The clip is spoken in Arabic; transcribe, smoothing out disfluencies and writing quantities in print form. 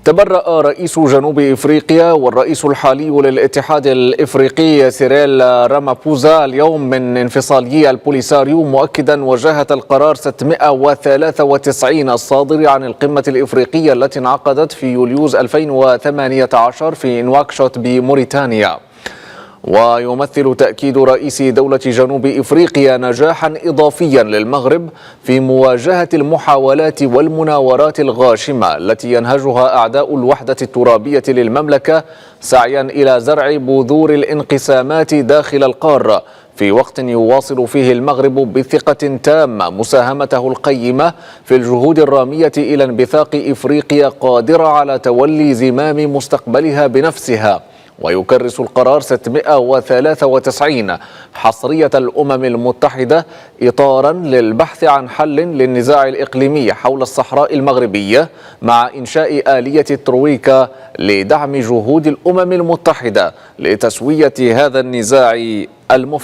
تبرأ رئيس جنوب إفريقيا والرئيس الحالي للاتحاد الإفريقي سيريل رامابوزا اليوم من انفصالي البوليساريو، مؤكدا وجاهة القرار 693 الصادر عن القمة الإفريقية التي انعقدت في يوليوز 2018 في نواكشوط بموريتانيا. ويمثل تأكيد رئيس دولة جنوب إفريقيا نجاحا إضافيا للمغرب في مواجهة المحاولات والمناورات الغاشمة التي ينهجها أعداء الوحدة الترابية للمملكة سعيا إلى زرع بذور الانقسامات داخل القارة، في وقت يواصل فيه المغرب بثقة تامة مساهمته القيمة في الجهود الرامية إلى انبثاق إفريقيا قادرة على تولي زمام مستقبلها بنفسها. ويكرس القرار 693 حصرية الأمم المتحدة إطارا للبحث عن حل للنزاع الإقليمي حول الصحراء المغربية، مع إنشاء آلية الترويكا لدعم جهود الأمم المتحدة لتسوية هذا النزاع المفتعل.